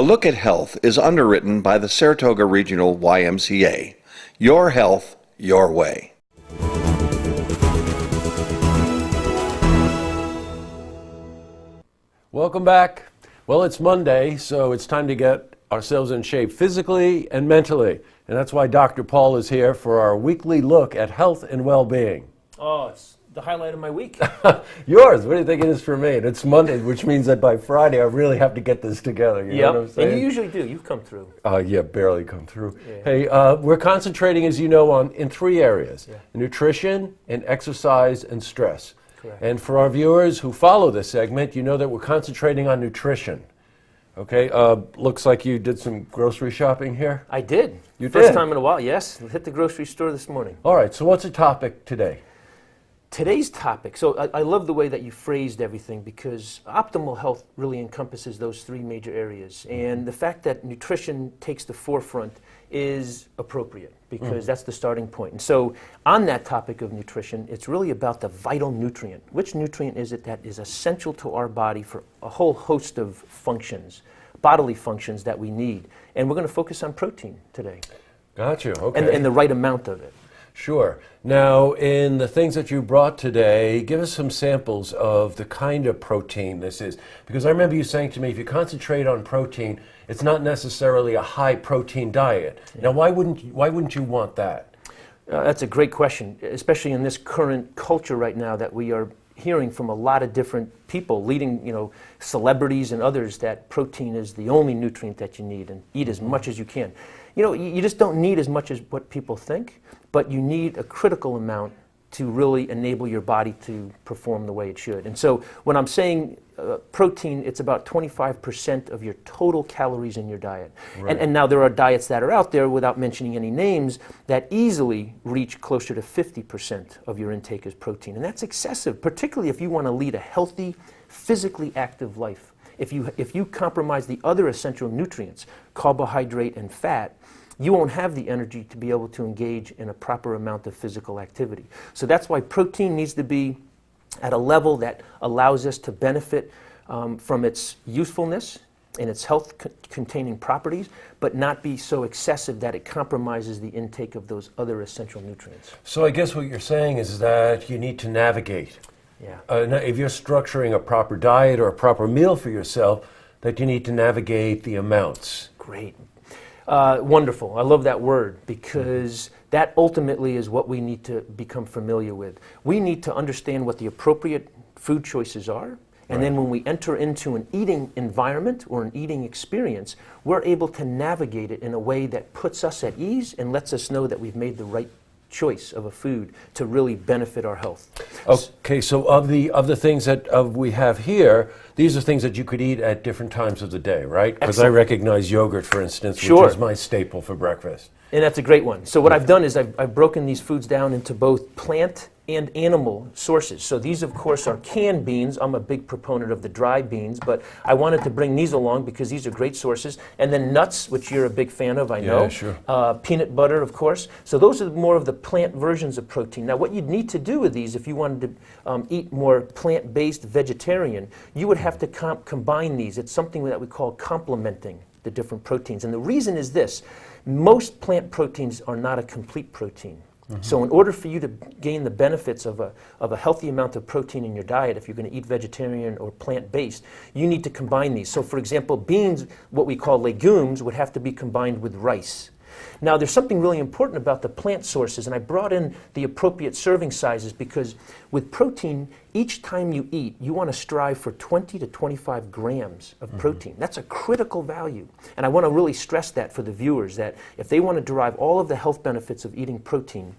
A Look at Health is underwritten by the Saratoga Regional YMCA. Your health, your way. Welcome back. Well, it's Monday, so it's time to get ourselves in shape physically and mentally. And that's why Dr. Paul is here for our weekly look at health and well-being. Oh, it's the highlight of my week. Yours? What do you think it is for me? And it's Monday, which means that by Friday I really have to get this together. You know what I'm saying? And you usually do. You've come through. Yeah, barely come through. Yeah. Hey, we're concentrating, as you know, in three areas: nutrition, and exercise, and stress. Correct. And for our viewers who follow this segment, you know that we're concentrating on nutrition. Okay, looks like you did some grocery shopping here. I did. You First did? time in a while, yes. Hit the grocery store this morning. All right, so what's the topic today? Today's topic, so I love the way that you phrased everything, because optimal health really encompasses those three major areas. And the fact that nutrition takes the forefront is appropriate, because that's the starting point. And so on that topic of nutrition, it's really about the vital nutrient. Which nutrient is it that is essential to our body for a whole host of functions, bodily functions that we need? And we're going to focus on protein today. Gotcha, okay. And the right amount of it. Sure. Now, in the things that you brought today, give us some samples of the kind of protein this is. Because I remember you saying to me, if you concentrate on protein, it's not necessarily a high protein diet. Yeah. Now, why wouldn't you want that? That's a great question, especially in this current culture right now that we are hearing from a lot of different people, leading, celebrities and others, that protein is the only nutrient that you need, and eat as much as you can. You just don't need as much as what people think, but you need a critical amount to really enable your body to perform the way it should. And so when I'm saying protein, it's about 25% of your total calories in your diet. Right. And now there are diets that are out there, without mentioning any names, that easily reach closer to 50% of your intake as protein. And that's excessive, particularly if you want to lead a healthy, physically active life. If you compromise the other essential nutrients, carbohydrate and fat, you won't have the energy to be able to engage in a proper amount of physical activity. So that's why protein needs to be at a level that allows us to benefit from its usefulness and its health-containing properties, but not be so excessive that it compromises the intake of those other essential nutrients. So I guess what you're saying is that you need to navigate. Yeah. If you're structuring a proper diet or a proper meal for yourself, that you need to navigate the amounts. Great. Wonderful. I love that word, because that ultimately is what we need to become familiar with. We need to understand what the appropriate food choices are, and then when we enter into an eating environment or an eating experience, we're able to navigate it in a way that puts us at ease and lets us know that we've made the right choice of a food to really benefit our health. Okay, so of the things that we have here, these are things that you could eat at different times of the day, right? Because I recognize yogurt, for instance, which is my staple for breakfast. And that's a great one. So what I've done is I've broken these foods down into both plant and animal sources. So these, of course, are canned beans. I'm a big proponent of the dry beans, but I wanted to bring these along because these are great sources. And then nuts, which you're a big fan of, I know. Yeah, sure. Peanut butter, of course. So those are more of the plant versions of protein. Now, what you'd need to do with these, if you wanted to eat more plant-based vegetarian, you would have to combine these. It's something that we call complementing the different proteins. And the reason is this: most plant proteins are not a complete protein. So in order for you to gain the benefits of a healthy amount of protein in your diet, if you're going to eat vegetarian or plant-based, you need to combine these. So for example, beans, what we call legumes, would have to be combined with rice. Now, there's something really important about the plant sources, and I brought in the appropriate serving sizes, because with protein, each time you eat, you want to strive for 20 to 25 grams of protein. That's a critical value. And I want to really stress that for the viewers, that if they want to derive all of the health benefits of eating protein,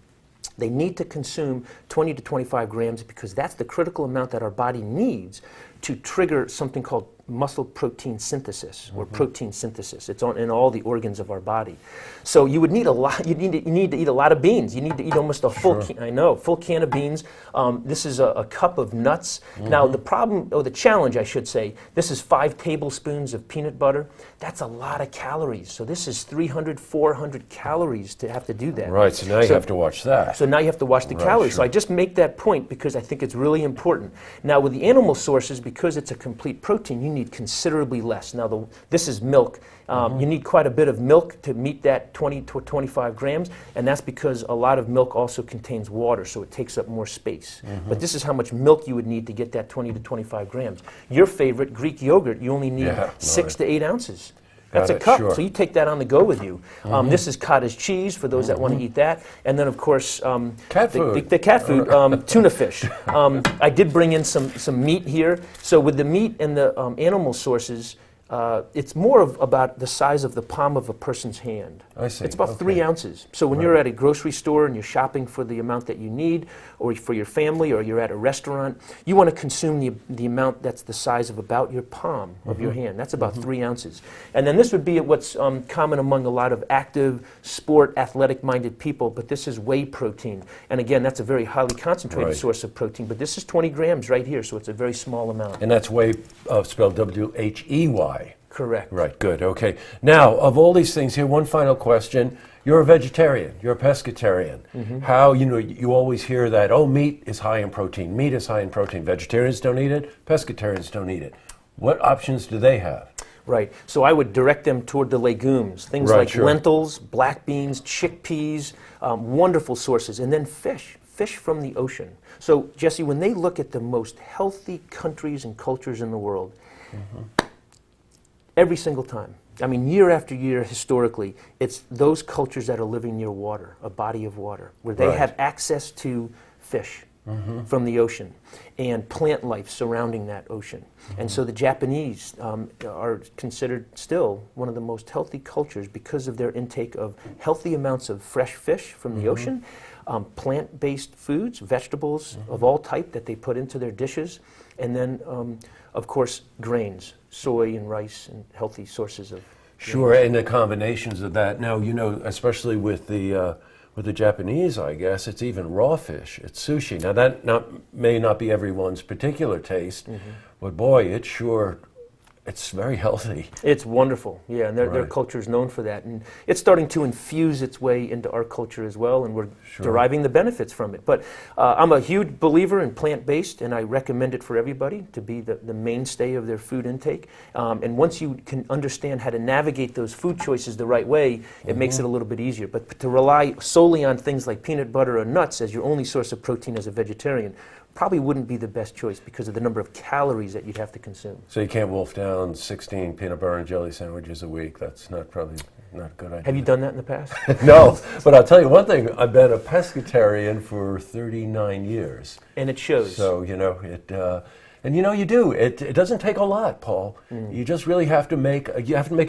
they need to consume 20 to 25 grams, because that's the critical amount that our body needs to trigger something called muscle protein synthesis, or protein synthesis. It's in all the organs of our body. So you would need a lot. You need to eat a lot of beans. You need to eat almost a full full can of beans. This is a cup of nuts. Now the problem, or the challenge, I should say, this is 5 tablespoons of peanut butter. That's a lot of calories. So this is 300, 400 calories to have to do that. Right. So now you have to watch that. So now you have to watch the calories. Sure. So I just make that point because I think it's really important. Now with the animal sources, because it's a complete protein, you need considerably less. Now, this is milk. You need quite a bit of milk to meet that 20 to 25 grams, and that's because a lot of milk also contains water, so it takes up more space. But this is how much milk you would need to get that 20 to 25 grams. Your favorite, Greek yogurt, you only need 6 to 8 ounces. That's a cup, so you take that on the go with you. This is cottage cheese for those that want to eat that. And then, of course, cat food. The cat food, tuna fish. I did bring in some meat here. So with the meat and the animal sources, it's more about the size of the palm of a person's hand. I see. It's about 3 ounces. So when you're at a grocery store and you're shopping for the amount that you need, or for your family, or you're at a restaurant, you want to consume the amount that's the size of about your palm of your hand. That's about 3 ounces. And then this would be what's common among a lot of active, sport, athletic-minded people, but this is whey protein. And again, that's a very highly concentrated source of protein, but this is 20 grams right here, so it's a very small amount. And that's whey spelled W-H-E-Y. Correct. Right, good, okay. Now, of all these things here, one final question. You're a vegetarian, you're a pescatarian. How, you always hear that, oh, meat is high in protein, meat is high in protein. Vegetarians don't eat it, pescatarians don't eat it. What options do they have? Right, so I would direct them toward the legumes, things like lentils, black beans, chickpeas, wonderful sources, and then fish from the ocean. So, Jesse, when they look at the most healthy countries and cultures in the world, every single time, I mean, year after year, historically, it's those cultures that are living near water, a body of water, where they have access to fish from the ocean and plant life surrounding that ocean. And so the Japanese are considered still one of the most healthy cultures because of their intake of healthy amounts of fresh fish from the ocean, plant-based foods, vegetables of all type that they put into their dishes, and then, of course, grains, soy and rice, and healthy sources of... Sure, and the combinations of that. Now, especially with the Japanese, I guess, it's even raw fish. It's sushi. Now, that may not be everyone's particular taste, but boy, it's very healthy. It's wonderful, yeah, and their culture is known for that. And it's starting to infuse its way into our culture as well, and we're deriving the benefits from it. But I'm a huge believer in plant-based, and I recommend it for everybody to be the mainstay of their food intake. And once you can understand how to navigate those food choices the right way, it makes it a little bit easier. But to rely solely on things like peanut butter or nuts as your only source of protein as a vegetarian probably wouldn't be the best choice because of the number of calories that you'd have to consume. So you can't wolf down 16 peanut butter and jelly sandwiches a week. That's probably not a good idea. Have you done that in the past? No, but I'll tell you one thing. I've been a pescatarian for 39 years. And it shows. So, you do. It doesn't take a lot, Paul. You just really have to make a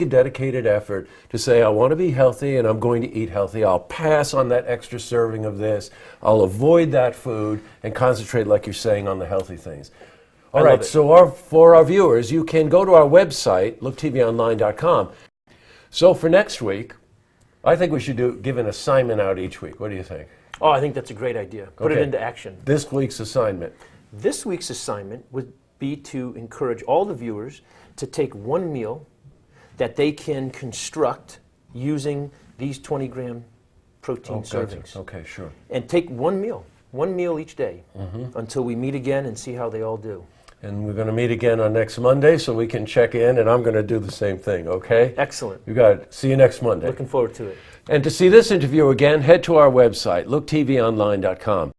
dedicated effort to say, I want to be healthy and I'm going to eat healthy. I'll pass on that extra serving of this. I'll avoid that food and concentrate, like you're saying, on the healthy things. All right, so for our viewers, you can go to our website, looktvonline.com. So for next week, I think we should give an assignment out each week. What do you think? Oh, I think that's a great idea. Put it into action. This week's assignment. This week's assignment would be to encourage all the viewers to take one meal that they can construct using these 20-gram protein servings. Okay, sure. And take one meal each day until we meet again and see how they all do. And we're going to meet again on next Monday so we can check in, and I'm going to do the same thing, okay? Excellent. You got it. See you next Monday. Looking forward to it. And to see this interview again, head to our website, looktvonline.com.